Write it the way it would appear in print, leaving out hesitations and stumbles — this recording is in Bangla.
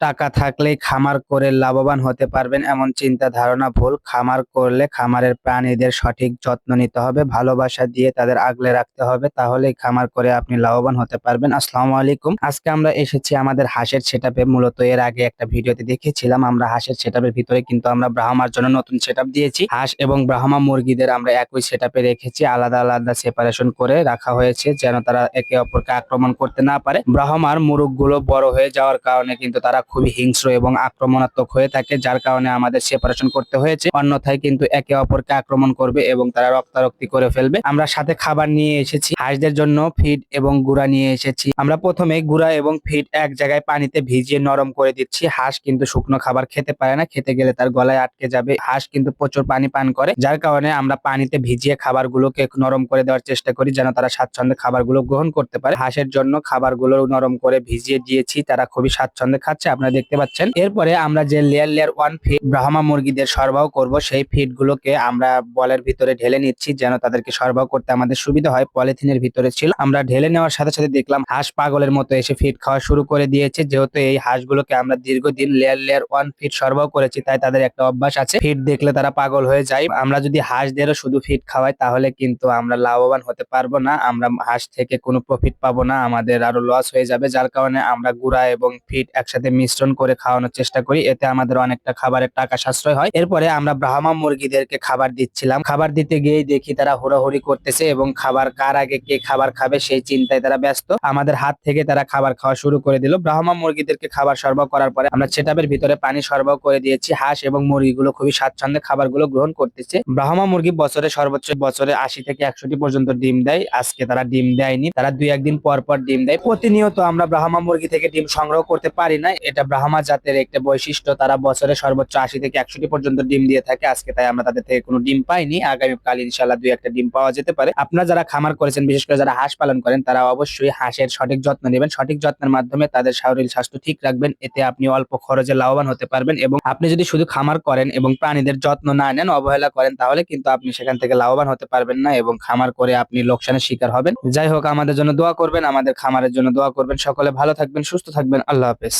টাকা থাকলেই খামার করে লাভবান হতে পারবেন এমন চিন্তা ধারণা ভুল। খামার করলে খামারের প্রাণীদের সঠিক যত্ন নিতে হবে, ভালোবাসা দিয়ে তাদের আগলে রাখতে হবে, তাহলেই খামার করে আপনি লাভবান হতে পারবেন। আসসালামু আলাইকুম। আজকে আমরা এসেছি আমাদের হাঁসের সেটআপে। মূলত এর আগে একটা ভিডিওতে দেখেছিলাম আমরা হাঁসের সেটআপের ভিতরে কিন্তু আমরা ব্রাহ্মার জন্য নতুন সেটআপ দিয়েছি। হাঁস এবং ব্রাহ্মা মুরগিদের আমরা একই সেটআপে রেখেছি, আলাদা আলাদা সেপারেশন করে রাখা হয়েছে যেন তারা একে অপরকে আক্রমণ করতে না পারে। ব্রাহ্মার মুরগগুলো বড় হয়ে যাওয়ার কারণে কিন্তু তারা খুবই হিংস্র এবং আক্রমণাত্মক হয়ে থাকে, যার কারণে আমাদের সেপারেশন করতে হয়েছে। অন্যথায় কিন্তু একে অপরকে আক্রমণ করবে এবং তারা রক্তারক্তি করে ফেলবে। আমরা সাথে খাবার নিয়ে এসেছি, হাঁসদের জন্য ফিড এবং গুঁড়া নিয়ে এসেছি। আমরা প্রথমে গুঁড়া এবং ফিড এক জায়গায় পানিতে ভিজিয়ে নরম করে দিচ্ছি। হাঁস কিন্তু শুকনো খাবার খেতে পারে না, খেতে গেলে তার গলায় আটকে যাবে। হাঁস কিন্তু প্রচুর পানি পান করে, যার কারণে আমরা পানিতে ভিজিয়ে খাবারগুলোকে নরম করে দেওয়ার চেষ্টা করি যেন তারা স্বাচ্ছন্দ্যে খাবারগুলো গ্রহণ করতে পারে। হাঁসের জন্য খাবারগুলো নরম করে ভিজিয়ে দিয়েছি, তারা খুবই স্বাচ্ছন্দ্যে খাচ্ছে, আপনারা দেখতে পাচ্ছেন। এরপরে আমরা যে layer layer one feed Brahma মুরগিদের সরবরাহ করব, সেই ফিড গুলোকে আমরা বলের ভিতরে ঢেলে নিচ্ছি যেন তাদেরকে সরবরাহ করতে আমাদের সুবিধা হয়। পলিথিনের ভিতরে ছিল, আমরা ঢেলে নেওয়ার সাথে সাথে দেখলাম হাঁস পাগলের মতো এসে ফিড খাওয়া শুরু করে দিয়েছে। যেহেতু এই হাঁসগুলোকে আমরা দীর্ঘদিন লেয়ার লেয়ার ওয়ান ফিড সরবরাহ করেছি, তাই তাদের একটা অভ্যাস আছে, ফিড দেখলে তারা পাগল হয়ে যায়। আমরা যদি হাঁসদেরও শুধু ফিড খাওয়াই তাহলে কিন্তু আমরা লাভবান হতে পারবো না, আমরা হাঁস থেকে কোনো প্রফিট পাবো না, আমাদের আরো লস হয়ে যাবে। যার কারণে আমরা গুঁড়া এবং ফিড একসাথে মিশ্রণ করে খাওয়ানোর চেষ্টা করি, এতে আমাদের অনেকটা খাবারের টাকা সাশ্রয় হয়। এরপরে আমরা ব্রাহ্মা মুরগিদেরকে খাবার দিচ্ছিলাম, খাবার দিতে গিয়েই দেখি তারা হুড়োহুড়ি করতেছে এবং খাবার কার আগে কে খাবার খাবে সেই চিন্তায় তারা ব্যস্ত। আমাদের হাত থেকে তারা খাবার খাওয়া শুরু করে দিল। ব্রাহ্মা মুরগিদেরকে খাবার সরবরাহ করার পরে আমরা সেটআপের ভিতরে পানি সরবরাহ করে দিয়েছি। হাঁস এবং মুরগিগুলো খুবই স্বাচ্ছন্দ্যে খাবারগুলো গ্রহণ করতেছে। ব্রাহ্মা মুরগি বছরে সর্বোচ্চ 80 থেকে 100টি পর্যন্ত ডিম দেয়। আজকে তারা ডিম দেয়নি, তারা 2-1 দিন পর পর ডিম দেয়। প্রতিনিয়ত আমরা ব্রাহ্মা মুরগি থেকে ডিম সংগ্রহ করতে পারি না, এটা ব্রাহ্মা জাতের একটা বৈশিষ্ট্য, তারা বছরে সর্বোচ্চ 80 থেকে 100টি পর্যন্ত ডিম দিয়ে থাকে। আজকে তাই আমরা তাদের থেকে কোনো ডিম পাইনি, আগামীকাল ইনশাআল্লাহ 2-1টা ডিম পাওয়া যেতে পারে। আপনারা যারা খামার করেছেন, বিশেষ করে যারা হাঁস পালন করেন, তারা অবশ্যই হাঁসের সঠিক যত্ন নেবেন। সঠিক যত্নের মাধ্যমে তাদের শারীরিক স্বাস্থ্য ঠিক রাখবেন, এতে আপনি অল্প খরচে লাভবান হতে পারবেন। এবং আপনি যদি শুধু খামার করেন এবং প্রাণীদের যত্ন না নেন, অবহেলা করেন, তাহলে কিন্তু আপনি সেখান থেকে লাভবান হতে পারবেন না এবং খামার করে আপনি লোকসানের শিকার হবেন। যাই হোক, আমাদের জন্য দোয়া করবেন, আমাদের খামারের জন্য দোয়া করবেন। সকলে ভালো থাকবেন, সুস্থ থাকবেন। আল্লাহ হাফেজ।